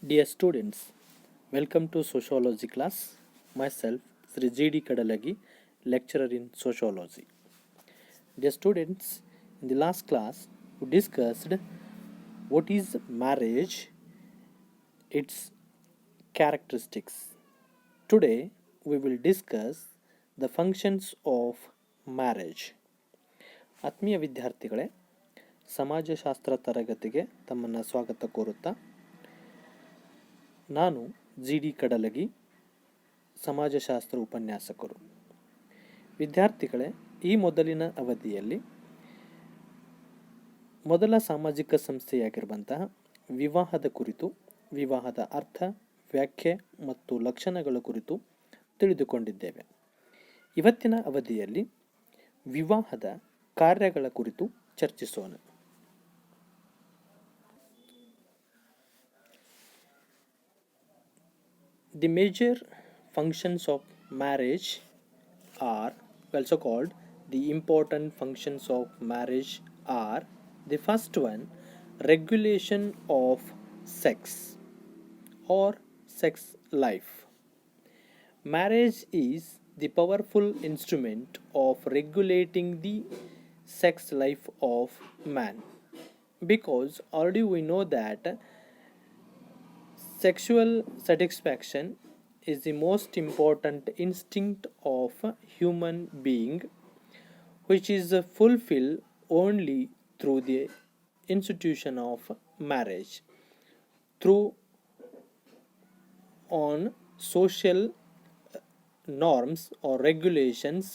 Dear students, welcome to Sociology class. Myself, Sri G.D. Kadalagi, lecturer in Sociology. Dear students, in the last class, we discussed what is marriage, its characteristics. Today, we will discuss the functions of marriage. ಆತ್ಮೀಯ ವಿದ್ಯಾರ್ಥಿಗಳೇ, ಸಮಾಜಶಾಸ್ತ್ರ ತರಗತಿಗೆ ತಮ್ಮನ್ನು ಸ್ವಾಗತ ಕೋರುತ್ತಾ ನಾನು G.D. ಕಡಲಗಿ, ಸಮಾಜಶಾಸ್ತ್ರ ಉಪನ್ಯಾಸಕರು. ವಿದ್ಯಾರ್ಥಿಗಳೇ, ಈ ಮೊದಲಿನ ಅವಧಿಯಲ್ಲಿ ಮೊದಲ ಸಾಮಾಜಿಕ ಸಂಸ್ಥೆಯಾಗಿರುವಂತಹ ವಿವಾಹದ ಕುರಿತು, ವಿವಾಹದ ಅರ್ಥ, ವ್ಯಾಖ್ಯೆ ಮತ್ತು ಲಕ್ಷಣಗಳ ಕುರಿತು ತಿಳಿದುಕೊಂಡಿದ್ದೇವೆ. ಇವತ್ತಿನ ಅವಧಿಯಲ್ಲಿ ವಿವಾಹದ ಕಾರ್ಯಗಳ ಕುರಿತು ಚರ್ಚಿಸೋಣ. The major functions of marriage are also called the important functions of marriage are the first one, regulation of sex or sex life. Marriage is the powerful instrument of regulating the sex life of man, because already we know that sexual satisfaction is the most important instinct of a human being, which is fulfilled only through the institution of marriage, through on social norms or regulations,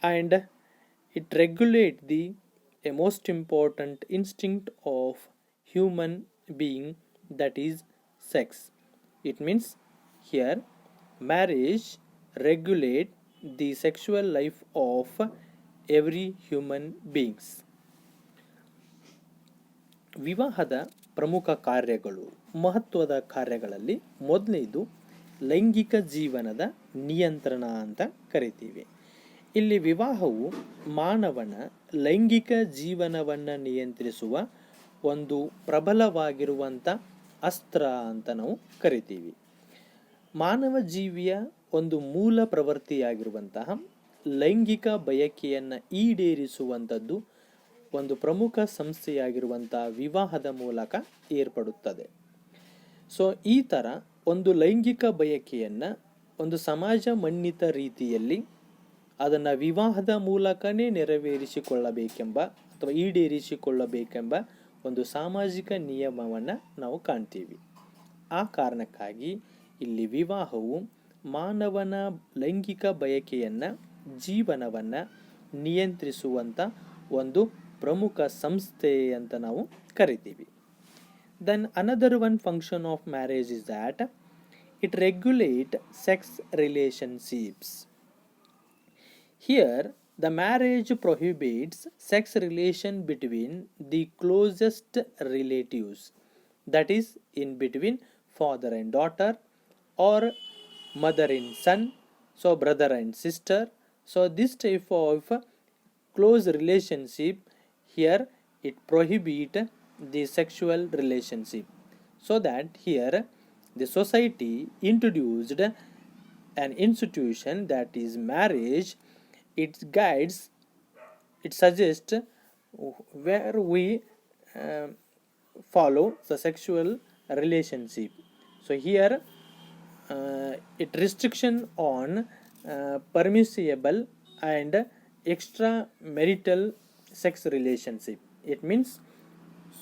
and it regulates the a most important instinct of human being, that is sex. It means here marriage regulate the sexual life of every human beings. ವಿವಾಹದ ಪ್ರಮುಖ ಕಾರ್ಯಗಳು, ಮಹತ್ವದ ಕಾರ್ಯಗಳಲ್ಲಿ ಮೊದಲನೇದು ಲೈಂಗಿಕ ಜೀವನದ ನಿಯಂತ್ರಣ ಅಂತ ಕರಿತೀವಿ. ಇಲ್ಲಿ ವಿವಾಹವು ಮಾನವನ ಲೈಂಗಿಕ ಜೀವನವನ್ನು ನಿಯಂತ್ರಿಸುವ ಒಂದು ಪ್ರಬಲವಾಗಿರುವಂಥ ಅಸ್ತ್ರ ಅಂತ ನಾವು ಕರಿತೀವಿ. ಮಾನವ ಜೀವಿಯ ಒಂದು ಮೂಲ ಪ್ರವೃತ್ತಿಯಾಗಿರುವಂತಹ ಲೈಂಗಿಕ ಬಯಕೆಯನ್ನು ಈಡೇರಿಸುವಂಥದ್ದು ಒಂದು ಪ್ರಮುಖ ಸಂಸ್ಥೆಯಾಗಿರುವಂತಹ ವಿವಾಹದ ಮೂಲಕ ಏರ್ಪಡುತ್ತದೆ. ಸೊ ಈ ಥರ ಒಂದು ಲೈಂಗಿಕ ಬಯಕೆಯನ್ನು ಒಂದು ಸಮಾಜ ಮನ್ನಿತ ರೀತಿಯಲ್ಲಿ ಅದನ್ನು ವಿವಾಹದ ಮೂಲಕನೇ ನೆರವೇರಿಸಿಕೊಳ್ಳಬೇಕೆಂಬ ಅಥವಾ ಈಡೇರಿಸಿಕೊಳ್ಳಬೇಕೆಂಬ ಒಂದು ಸಾಮಾಜಿಕ ನಿಯಮವನ್ನು ನಾವು ಕಾಣ್ತೀವಿ. ಆ ಕಾರಣಕ್ಕಾಗಿ ಇಲ್ಲಿ ವಿವಾಹವು ಮಾನವನ ಲೈಂಗಿಕ ಬಯಕೆಯನ್ನು, ಜೀವನವನ್ನು ನಿಯಂತ್ರಿಸುವಂಥ ಒಂದು ಪ್ರಮುಖ ಸಂಸ್ಥೆ ಅಂತ ನಾವು ಕರಿತೀವಿ. Then another one function of marriage is that it regulates sex relationships. Here the marriage prohibits sex relation between the closest relatives, that is in between father and daughter or mother and son, so brother and sister. So this type of close relationship, here it prohibit the sexual relationship, so that here the society introduced an institution, that is marriage. It guides, it suggests where we follow the sexual relationship. So here it restriction on permissible and extramarital sex relationship. It means,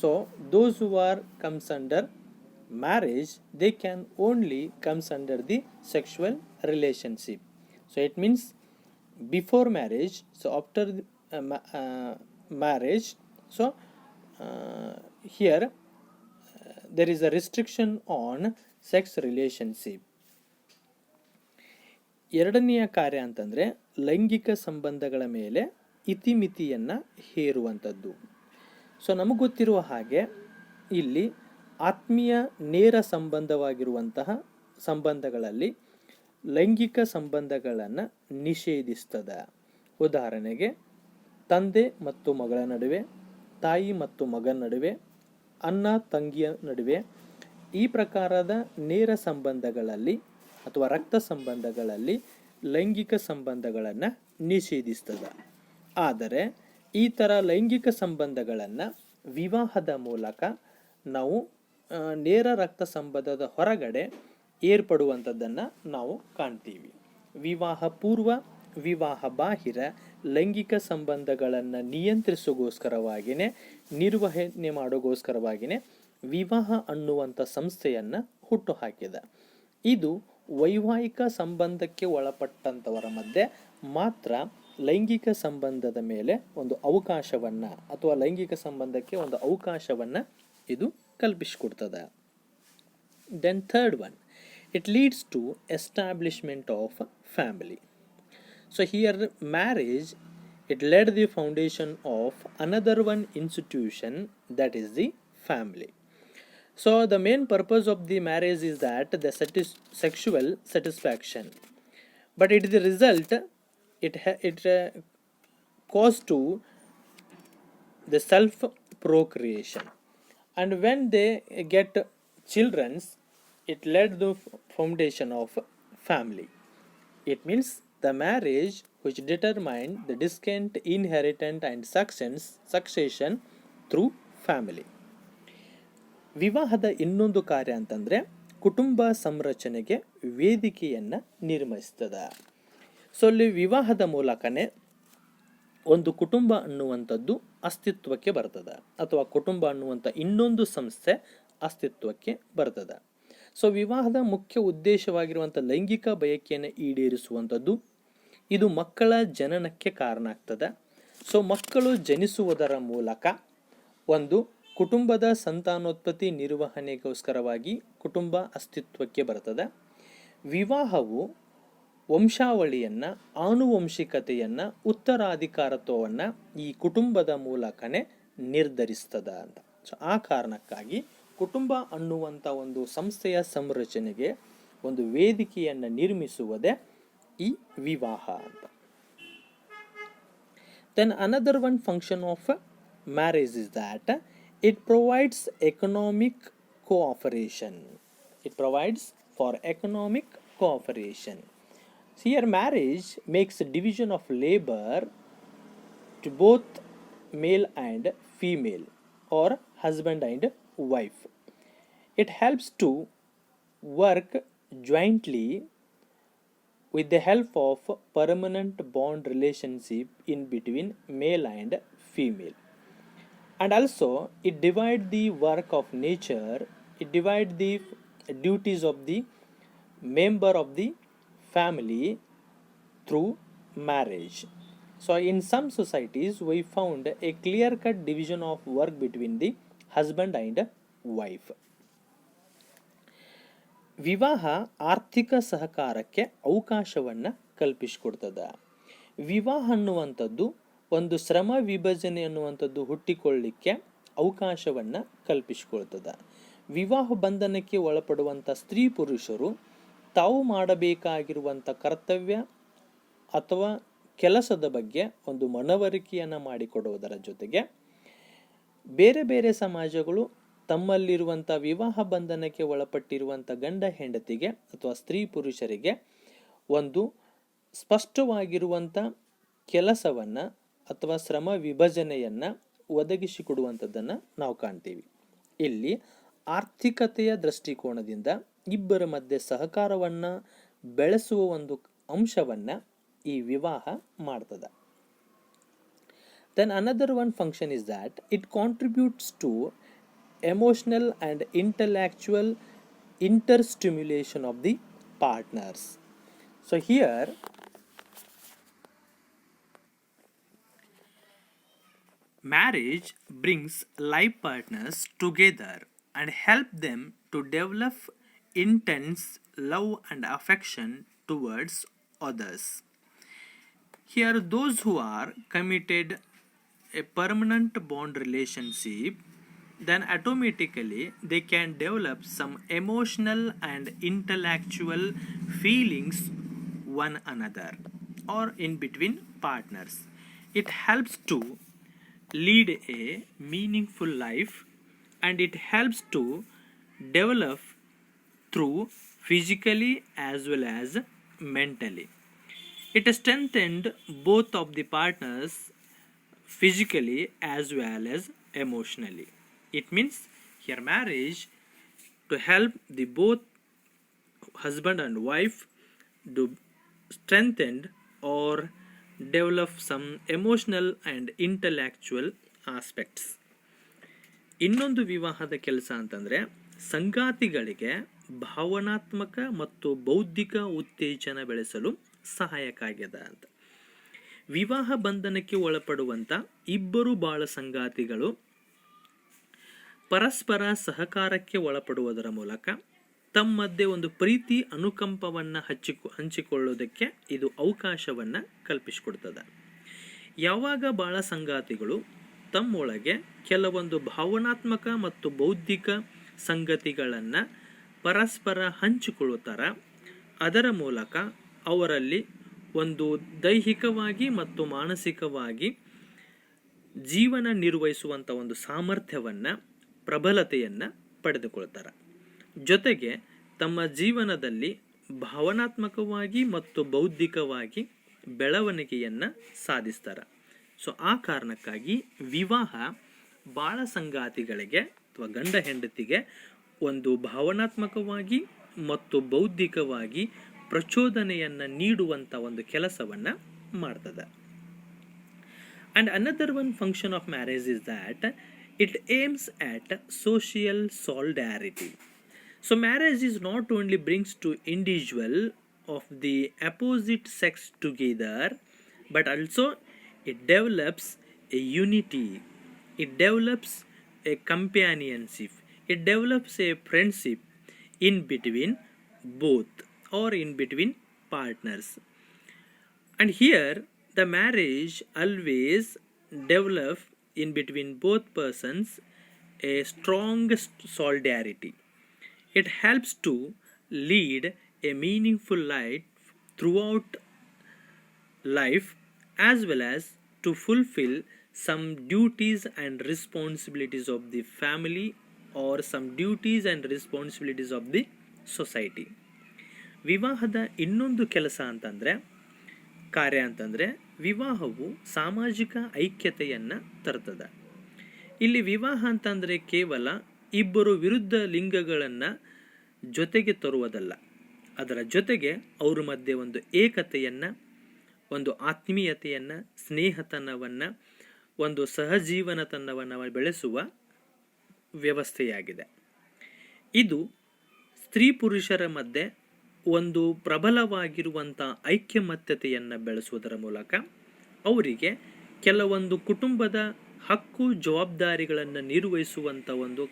so those who are comes under marriage, they can only comes under the sexual relationship. So it means before marriage, so after marriage, so here there is a restriction on sex relationship. ಎರಡನೆಯ ಕಾರ್ಯ ಅಂತಂದರೆ ಲೈಂಗಿಕ ಸಂಬಂಧಗಳ ಮೇಲೆ ಇತಿಮಿತಿಯನ್ನು ಹೇರುವಂಥದ್ದು. So ನಮಗೆ ಗೊತ್ತಿರುವ ಹಾಗೆ ಇಲ್ಲಿ ಆತ್ಮೀಯ ನೇರ ಸಂಬಂಧವಾಗಿರುವಂತಹ ಸಂಬಂಧಗಳಲ್ಲಿ ಲೈಂಗಿಕ ಸಂಬಂಧಗಳನ್ನು ನಿಷೇಧಿಸ್ತದೆ. ಉದಾಹರಣೆಗೆ ತಂದೆ ಮತ್ತು ಮಗಳ ನಡುವೆ, ತಾಯಿ ಮತ್ತು ಮಗನ ನಡುವೆ, ಅಣ್ಣ ತಂಗಿಯ ನಡುವೆ ಈ ಪ್ರಕಾರದ ನೇರ ಸಂಬಂಧಗಳಲ್ಲಿ ಅಥವಾ ರಕ್ತ ಸಂಬಂಧಗಳಲ್ಲಿ ಲೈಂಗಿಕ ಸಂಬಂಧಗಳನ್ನು ನಿಷೇಧಿಸ್ತದೆ. ಆದರೆ ಈ ಥರ ಲೈಂಗಿಕ ಸಂಬಂಧಗಳನ್ನು ವಿವಾಹದ ಮೂಲಕ ನಾವು ನೇರ ರಕ್ತ ಸಂಬಂಧದ ಹೊರಗಡೆ ಏರ್ಪಡುವಂಥದ್ದನ್ನು ನಾವು ಕಾಣ್ತೀವಿ. ವಿವಾಹ ಪೂರ್ವ, ವಿವಾಹ ಬಾಹಿರ ಲೈಂಗಿಕ ಸಂಬಂಧಗಳನ್ನು ನಿಯಂತ್ರಿಸೋಗೋಸ್ಕರವಾಗಿಯೇ, ನಿರ್ವಹಣೆ ಮಾಡೋಗೋಸ್ಕರವಾಗಿಯೇ ವಿವಾಹ ಅನ್ನುವಂಥ ಸಂಸ್ಥೆಯನ್ನು ಹುಟ್ಟುಹಾಕಿದೆ. ಇದು ವೈವಾಹಿಕ ಸಂಬಂಧಕ್ಕೆ ಒಳಪಟ್ಟಂಥವರ ಮಧ್ಯೆ ಮಾತ್ರ ಲೈಂಗಿಕ ಸಂಬಂಧದ ಮೇಲೆ ಒಂದು ಅವಕಾಶವನ್ನು ಅಥವಾ ಲೈಂಗಿಕ ಸಂಬಂಧಕ್ಕೆ ಒಂದು ಅವಕಾಶವನ್ನು ಇದು ಕಲ್ಪಿಸಿಕೊಡ್ತದೆ. Then third one, it leads to establishment of family. So here marriage, it laid the foundation of another one institution, that is the family. So the main purpose of the marriage is that the sexual satisfaction, but it is the result, it cause to the self procreation, and when they get children's, it led the foundation of family. It means the marriage which determined the distant inheritance and succession through family. ವಿವಾಹದ ಇನ್ನೊಂದು ಕಾರ್ಯ ಅಂತಂದರೆ ಕುಟುಂಬ ಸಂರಚನೆಗೆ ವೇದಿಕೆಯನ್ನು ನಿರ್ಮಿಸ್ತದೆ. So ಅಲ್ಲಿ ವಿವಾಹದ ಮೂಲಕನೇ ಒಂದು ಕುಟುಂಬ ಅನ್ನುವಂಥದ್ದು ಅಸ್ತಿತ್ವಕ್ಕೆ ಬರ್ತದೆ, ಅಥವಾ ಕುಟುಂಬ ಅನ್ನುವಂಥ ಇನ್ನೊಂದು ಸಂಸ್ಥೆ ಅಸ್ತಿತ್ವಕ್ಕೆ ಬರ್ತದೆ. ಸೊ ವಿವಾಹದ ಮುಖ್ಯ ಉದ್ದೇಶವಾಗಿರುವಂಥ ಲೈಂಗಿಕ ಬಯಕೆಯನ್ನು ಈಡೇರಿಸುವಂಥದ್ದು, ಇದು ಮಕ್ಕಳ ಜನನಕ್ಕೆ ಕಾರಣ ಆಗ್ತದೆ. ಸೊ ಮಕ್ಕಳು ಜನಿಸುವುದರ ಮೂಲಕ ಒಂದು ಕುಟುಂಬದ ಸಂತಾನೋತ್ಪತ್ತಿ ನಿರ್ವಹಣೆಗೋಸ್ಕರವಾಗಿ ಕುಟುಂಬ ಅಸ್ತಿತ್ವಕ್ಕೆ ಬರ್ತದೆ. ವಿವಾಹವು ವಂಶಾವಳಿಯನ್ನು, ಆನುವಂಶಿಕತೆಯನ್ನು, ಉತ್ತರಾಧಿಕಾರತ್ವವನ್ನು ಈ ಕುಟುಂಬದ ಮೂಲಕನೇ ನಿರ್ಧರಿಸ್ತದೆ ಅಂತ. ಸೊ ಆ ಕಾರಣಕ್ಕಾಗಿ ಕುಟುಂಬ ಅನ್ನುವಂಥ ಒಂದು ಸಂಸ್ಥೆಯ ಸಂರಚನೆಗೆ ಒಂದು ವೇದಿಕೆಯನ್ನು ನಿರ್ಮಿಸುವುದೇ ಈ ವಿವಾಹ ಅಂತ. Then another one function of marriage is that it provides economic cooperation. It provides for economic cooperation. Here marriage makes a division of labor to both male and female, or husband and wife. It helps to work jointly with the help of permanent bond relationship in between male and female. And also it divides the work of nature, it divides the duties of the member of the family through marriage. So in some societies we found a clear-cut division of work between the husband and wife. ವಿವಾಹ ಆರ್ಥಿಕ ಸಹಕಾರಕ್ಕೆ ಅವಕಾಶವನ್ನು ಕಲ್ಪಿಸಿಕೊಡ್ತದೆ. ವಿವಾಹ ಅನ್ನುವಂಥದ್ದು ಒಂದು ಶ್ರಮ ವಿಭಜನೆ ಅನ್ನುವಂಥದ್ದು ಹುಟ್ಟಿಕೊಳ್ಳಿಕ್ಕೆ ಅವಕಾಶವನ್ನು ಕಲ್ಪಿಸಿಕೊಳ್ತದೆ. ವಿವಾಹ ಬಂಧನಕ್ಕೆ ಒಳಪಡುವಂಥ ಸ್ತ್ರೀ ಪುರುಷರು ತಾವು ಮಾಡಬೇಕಾಗಿರುವಂಥ ಕರ್ತವ್ಯ ಅಥವಾ ಕೆಲಸದ ಬಗ್ಗೆ ಒಂದು ಮನವರಿಕೆಯನ್ನು ಮಾಡಿಕೊಡುವುದರ ಜೊತೆಗೆ ಬೇರೆ ಬೇರೆ ಸಮಾಜಗಳು ತಮ್ಮಲ್ಲಿರುವಂಥ ವಿವಾಹ ಬಂಧನಕ್ಕೆ ಒಳಪಟ್ಟಿರುವಂಥ ಗಂಡ ಹೆಂಡತಿಗೆ ಅಥವಾ ಸ್ತ್ರೀ ಪುರುಷರಿಗೆ ಒಂದು ಸ್ಪಷ್ಟವಾಗಿರುವಂಥ ಕೆಲಸವನ್ನು ಅಥವಾ ಶ್ರಮ ವಿಭಜನೆಯನ್ನು ಒದಗಿಸಿಕೊಡುವಂಥದ್ದನ್ನು ನಾವು ಕಾಣ್ತೀವಿ. ಇಲ್ಲಿ ಆರ್ಥಿಕತೆಯ ದೃಷ್ಟಿಕೋನದಿಂದ ಇಬ್ಬರ ಮಧ್ಯೆ ಸಹಕಾರವನ್ನು ಬೆಳೆಸುವ ಒಂದು ಅಂಶವನ್ನು ಈ ವಿವಾಹ ಮಾಡ್ತದೆ. Then another one function is that it contributes to emotional and intellectual interstimulation of the partners. So here marriage brings life partners together and help them to develop intense love and affection towards others. Here those who are committed a permanent bond relationship, then automatically they can develop some emotional and intellectual feelings one another or in between partners. It helps to lead a meaningful life and it helps to develop through physically as well as mentally. It strengthened both of the partners physically as well as emotionally. It means here marriage to help the both husband and wife to strengthen or develop some emotional and intellectual aspects. ಇನ್ನೊಂದು ವಿವಾಹದ ಕೆಲಸ ಅಂತಂದರೆ ಸಂಗಾತಿಗಳಿಗೆ ಭಾವನಾತ್ಮಕ ಮತ್ತು ಬೌದ್ಧಿಕ ಉತ್ತೇಜನ ಬೆಳೆಸಲು ಸಹಾಯಕ ಆಗ್ಯದ ಅಂತ. ವಿವಾಹ ಬಂಧನಕ್ಕೆ ಒಳಪಡುವಂಥ ಇಬ್ಬರು ಬಾಳ ಸಂಗಾತಿಗಳು ಪರಸ್ಪರ ಸಹಕಾರಕ್ಕೆ ಒಳಪಡುವುದರ ಮೂಲಕ ತಮ್ಮ ಮಧ್ಯೆ ಒಂದು ಪ್ರೀತಿ ಅನುಕಂಪವನ್ನು ಹಂಚಿಕೊಳ್ಳೋದಕ್ಕೆ ಇದು ಅವಕಾಶವನ್ನು ಕಲ್ಪಿಸಿಕೊಡ್ತದೆ. ಯಾವಾಗ ಬಾಳ ಸಂಗಾತಿಗಳು ತಮ್ಮೊಳಗೆ ಕೆಲವೊಂದು ಭಾವನಾತ್ಮಕ ಮತ್ತು ಬೌದ್ಧಿಕ ಸಂಗತಿಗಳನ್ನು ಪರಸ್ಪರ ಹಂಚಿಕೊಳ್ಳುತ್ತಾರ, ಅದರ ಮೂಲಕ ಅವರಲ್ಲಿ ಒಂದು ದೈಹಿಕವಾಗಿ ಮತ್ತು ಮಾನಸಿಕವಾಗಿ ಜೀವನ ನಿರ್ವಹಿಸುವಂಥ ಒಂದು ಸಾಮರ್ಥ್ಯವನ್ನು ಪ್ರಬಲತೆಯನ್ನು ಪಡೆದುಕೊಳ್ತಾರೆ. ಜೊತೆಗೆ ತಮ್ಮ ಜೀವನದಲ್ಲಿ ಭಾವನಾತ್ಮಕವಾಗಿ ಮತ್ತು ಬೌದ್ಧಿಕವಾಗಿ ಬೆಳವಣಿಗೆಯನ್ನು ಸಾಧಿಸ್ತಾರೆ. ಸೊ ಆ ಕಾರಣಕ್ಕಾಗಿ ವಿವಾಹ ಬಾಳ ಸಂಗಾತಿಗಳಿಗೆ ಅಥವಾ ಗಂಡ ಹೆಂಡತಿಗೆ ಒಂದು ಭಾವನಾತ್ಮಕವಾಗಿ ಮತ್ತು ಬೌದ್ಧಿಕವಾಗಿ ಪ್ರಚೋದನೆಯನ್ನು ನೀಡುವಂಥ ಒಂದು ಕೆಲಸವನ್ನು ಮಾಡ್ತದೆ. And another one function of marriage is that it aims at social solidarity. So marriage is not only brings to individual of the opposite sex together, but also it develops a unity, it develops a companionship, it develops a friendship in between both or in between partners. And here the marriage always develop in between both persons a strong solidarity. It helps to lead a meaningful life throughout life, as well as to fulfill some duties and responsibilities of the family or some duties and responsibilities of the society. ವಿವಾಹದ ಇನ್ನೊಂದು ಕೆಲಸ ಅಂತಂದರೆ ಕಾರ್ಯ ಅಂತಂದರೆ ವಿವಾಹವು ಸಾಮಾಜಿಕ ಐಕ್ಯತೆಯನ್ನು ತರ್ತದೆ. ಇಲ್ಲಿ ವಿವಾಹ ಅಂತಂದರೆ ಕೇವಲ ಇಬ್ಬರು ವಿರುದ್ಧ ಲಿಂಗಗಳನ್ನು ಜೊತೆಗೆ ತರುವುದಲ್ಲ, ಅದರ ಜೊತೆಗೆ ಅವ್ರ ಮಧ್ಯೆ ಒಂದು ಏಕತೆಯನ್ನು, ಒಂದು ಆತ್ಮೀಯತೆಯನ್ನು, ಸ್ನೇಹತನವನ್ನು, ಒಂದು ಸಹಜೀವನತನವನ್ನು ಬೆಳೆಸುವ ವ್ಯವಸ್ಥೆಯಾಗಿದೆ. ಇದು ಸ್ತ್ರೀ ಪುರುಷರ ಮಧ್ಯೆ ಒಂದು ಪ್ರಬಲವಾಗಿರುವಂಥ ಐಕ್ಯಮತ್ಯತೆಯನ್ನು ಬೆಳೆಸುವುದರ ಮೂಲಕ ಅವರಿಗೆ ಕೆಲವೊಂದು ಕುಟುಂಬದ ಹಕ್ಕು ಜವಾಬ್ದಾರಿಗಳನ್ನು ನಿರ್ವಹಿಸುವಂಥ ಒಂದು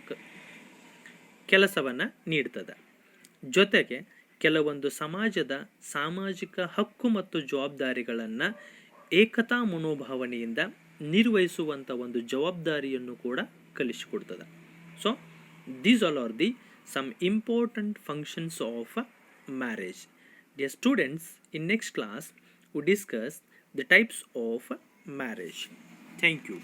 ಕೆಲಸವನ್ನು ನೀಡ್ತದೆ. ಜೊತೆಗೆ ಕೆಲವೊಂದು ಸಮಾಜದ ಸಾಮಾಜಿಕ ಹಕ್ಕು ಮತ್ತು ಜವಾಬ್ದಾರಿಗಳನ್ನು ಏಕತಾ ಮನೋಭಾವನೆಯಿಂದ ನಿರ್ವಹಿಸುವಂಥ ಒಂದು ಜವಾಬ್ದಾರಿಯನ್ನು ಕೂಡ ಕಲಿಸಿಕೊಡ್ತದೆ. So these all are the some important functions of marriage. Dear students, in next class we discuss the types of marriage. Thank you.